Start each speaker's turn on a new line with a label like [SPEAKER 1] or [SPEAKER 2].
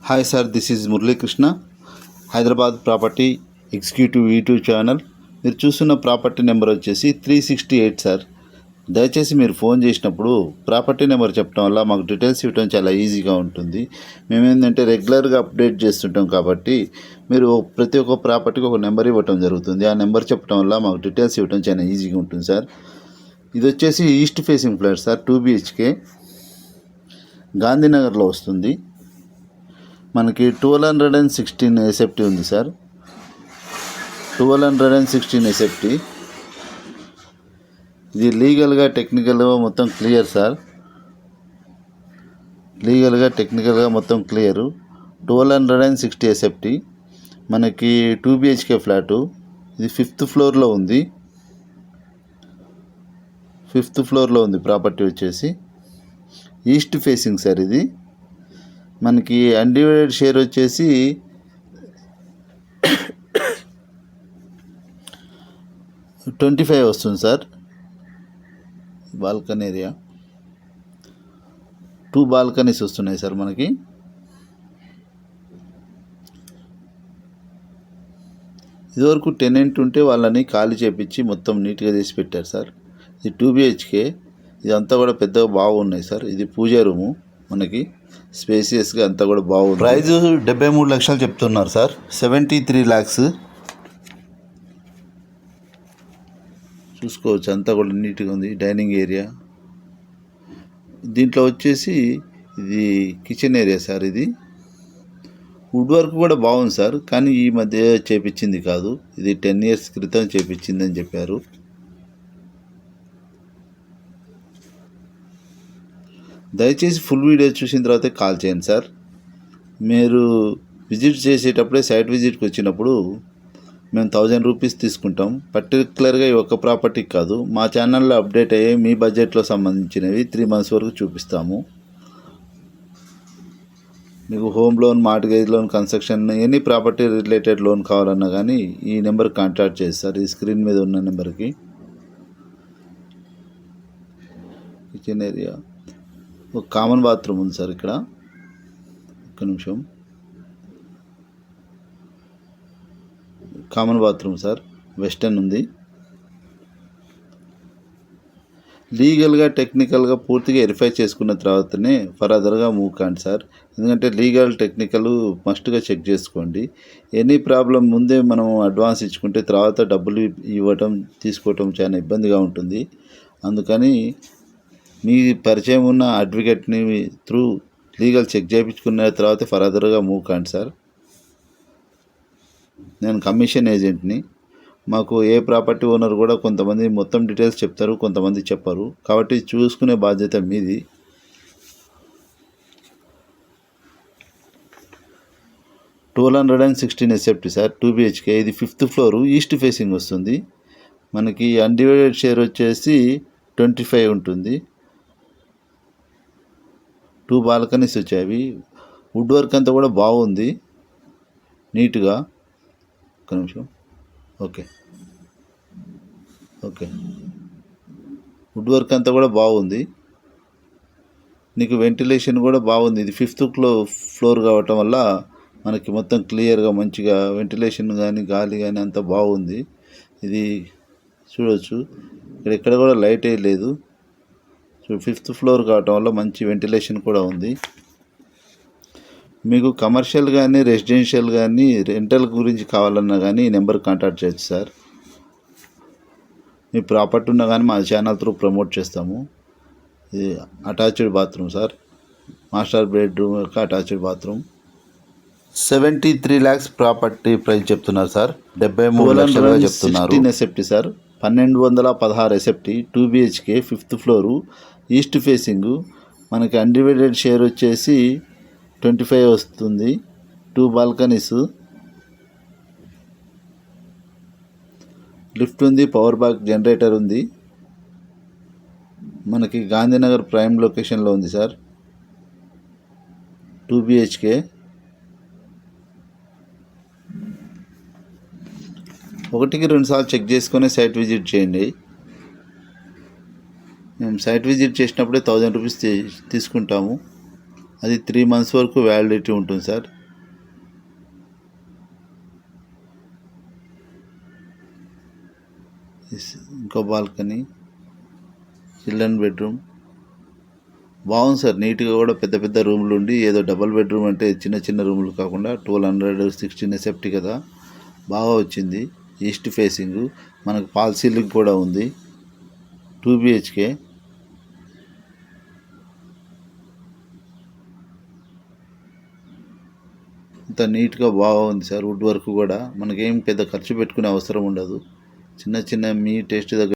[SPEAKER 1] Hi sir, this is Muralikrishna, Hyderabad property executive YouTube channel. మీరు చూస్తున్న property number వచ్చేసి 368 sir. దయచేసి మీరు ఫోన్ చేసినప్పుడు ప్రాపర్టీ నెంబర్ చెప్పడం వల్ల మాకు డీటెయిల్స్ ఇవ్వడం చాలా ఈజీగా ఉంటుంది. మేమేంటంటే రెగ్యులర్గా అప్డేట్ చేస్తుంటాం కాబట్టి మీరు ప్రతి ఒక్క ప్రాపర్టీకి ఒక నెంబర్ ఇవ్వటం జరుగుతుంది. ఆ నెంబర్ చెప్పడం వల్ల మాకు డీటెయిల్స్ ఇవ్వడం చాలా ఈజీగా ఉంటుంది సార్. ఇది వచ్చేసి east facing flat sir, 2 BHK, గాంధీనగర్లో వస్తుంది. మనకి 1216 ఎసెప్టీ ఉంది సార్. 1216 ఎసెప్టీ. ఇది లీగల్గా టెక్నికల్గా మొత్తం క్లియర్ సార్. లీగల్గా టెక్నికల్గా మొత్తం క్లియరు. 1260 ఎసెప్టీ. మనకి 2 BHK ఫ్లాటు. ఇది 5th ఫ్లోర్లో ఉంది. 5th ఫ్లోర్లో ఉంది ప్రాపర్టీ వచ్చేసి. East facing sir. ఇది మనకి అన్డివైడెడ్ షేర్ వచ్చేసి 25 వస్తుంది సార్. బాల్కనీ ఏరియా 2 బాల్కనీస్ వస్తున్నాయి సార్ మనకి. ఇదివరకు టెనెంట్ ఉంటే వాళ్ళని ఖాళీ చేపించి మొత్తం నీట్గా చేసి పెట్టారు సార్. ఇది 2 BHK. ఇదంతా కూడా పెద్దగా బాగున్నాయి సార్. ఇది పూజా రూము మనకి, స్పేసియస్గా అంతా కూడా బాగుంది. ప్రైజ్ 73 లక్షలు చెప్తున్నారు సార్. 73 lakhs. చూసుకోవచ్చు, అంతా కూడా నీట్గా ఉంది. Dining area. దీంట్లో వచ్చేసి ఇది కిచెన్ ఏరియా సార్. ఇది వుడ్ వర్క్ కూడా బాగుంది సార్, కానీ ఈ మధ్య చేపించింది కాదు. ఇది 10 years క్రితం చేపించిందని చెప్పారు. దయచేసి ఫుల్ వీడియో చూసిన తర్వాతే కాల్ చేయండి సార్. మీరు విజిట్ చేసేటప్పుడే సైట్ విజిట్కి వచ్చినప్పుడు మేము 1000 రూపీస్ తీసుకుంటాం. పర్టికులర్గా ఈ ఒక్క ప్రాపర్టీకి కాదు, మా ఛానల్లో అప్డేట్ అయ్యే మీ బడ్జెట్లో సంబంధించినవి 3 months వరకు చూపిస్తాము. మీకు home loan, mortgage loan, construction, any property related loan కావాలన్నా కానీ ఈ నెంబర్కి కాంటాక్ట్ చేస్తారు. ఈ స్క్రీన్ మీద ఉన్న నెంబర్కి. కిచెన్ ఏరియా, ఒక కామన్ బాత్రూమ్ ఉంది సార్ ఇక్కడ. ఒక్క నిమిషం. కామన్ బాత్రూమ్ సార్, వెస్టర్న్ ఉంది. లీగల్గా టెక్నికల్గా పూర్తిగా వెరిఫై చేసుకున్న తర్వాతనే ఫర్దర్గా మూవ్ కాండి సార్. ఎందుకంటే లీగల్ టెక్నికల్ మస్ట్గా చెక్ చేసుకోండి. ఎనీ ప్రాబ్లం ముందే మనం అడ్వాన్స్ ఇచ్చుకుంటే తర్వాత డబ్బులు ఇవ్వటం తీసుకోవటం చాలా ఇబ్బందిగా ఉంటుంది. అందుకని మీ పరిచయం ఉన్న అడ్వకేట్ని త్రూ లీగల్ చెక్ చేయించుకున్న తర్వాత ఫర్దర్గా మూవ్ కాండి సార్. నేను కమిషన్ ఏజెంట్ని. మాకు ఏ ప్రాపర్టీ ఓనర్ కూడా కొంతమంది మొత్తం డీటెయిల్స్ చెప్తారు, కొంతమంది చెప్పరు. కాబట్టి చూసుకునే బాధ్యత మీది. $1216 ఎసెప్టీ సార్, 2 BHK. ఇది 5th ఫ్లోర్, ఈస్ట్ ఫేసింగ్ వస్తుంది. మనకి అన్డివైడెడ్ షేర్ వచ్చేసి 25 ఉంటుంది. 2 బాల్కనీస్ వచ్చాయి. వుడ్ వర్క్ అంతా కూడా బాగుంది, నీట్గా. ఒక్క నిమిషం. ఓకే. వుడ్ వర్క్ అంతా కూడా బాగుంది. నీకు వెంటిలేషన్ కూడా బాగుంది. ఇది 5th ఫ్లోర్ కావటం వల్ల మనకి మొత్తం క్లియర్గా మంచిగా వెంటిలేషన్ కానీ గాలి కానీ అంతా బాగుంది. ఇది చూడవచ్చు, ఇక్కడ కూడా లైట్ లేదు. 5th ఫ్లోర్ కావటం వల్ల మంచి వెంటిలేషన్ కూడా ఉంది. మీకు కమర్షియల్ కానీ రెసిడెన్షియల్ కానీ రెంటల్ గురించి కావాలన్నా కానీ ఈ నెంబర్ కాంటాక్ట్ చేయొచ్చు సార్. మీ ప్రాపర్టీ ఉన్నా కానీ మా ఛానల్ త్రూ ప్రమోట్ చేస్తాము. ఇది attached bathroom sir, master bedroom యొక్క attached bathroom. 73 lakhs property price చెప్తున్నారు సార్. 73 లక్షలుగా చెప్తున్నారు. 16 SFT sir, 1216 SFT, 2 BHK, 5th floor, east facing. మనకి అన్డివైడెడ్ షేర్ వచ్చేసి 25 వస్తుంది. 2 బాల్కనీస్, లిఫ్ట్ ఉంది, పవర్ బ్యాక్ జనరేటర్ ఉంది. మనకి గాంధీనగర్ ప్రైమ్ లొకేషన్లో ఉంది సార్. 2 BHK. ఒకటికి 2 సార్లు చెక్ చేసుకొని సైట్ విజిట్ చేయండి. మేము సైట్ విజిట్ చేసినప్పుడే 1000 రూపీస్ తీసుకుంటాము. అది 3 months వరకు వ్యాలిడిటీ ఉంటుంది సార్. ఇంకో బాల్కనీ, చిల్డ్రన్ బెడ్రూమ్. బాగుంది సార్. నీట్గా కూడా పెద్ద పెద్ద రూములు ఉండి, ఏదో డబల్ బెడ్రూమ్ అంటే చిన్న చిన్న రూములు కాకుండా 1216 సెఫ్టీ కదా, బాగా వచ్చింది. ఈస్ట్ ఫేసింగ్, మనకు ఫాల్ సీలింగ్ కూడా ఉంది. 2 BHK. అంత నీట్గా బాగుంది సార్. వుడ్ వర్క్ కూడా మనకేం పెద్ద ఖర్చు పెట్టుకునే అవసరం ఉండదు. చిన్న చిన్న మీ టేస్ట్ దగ్గర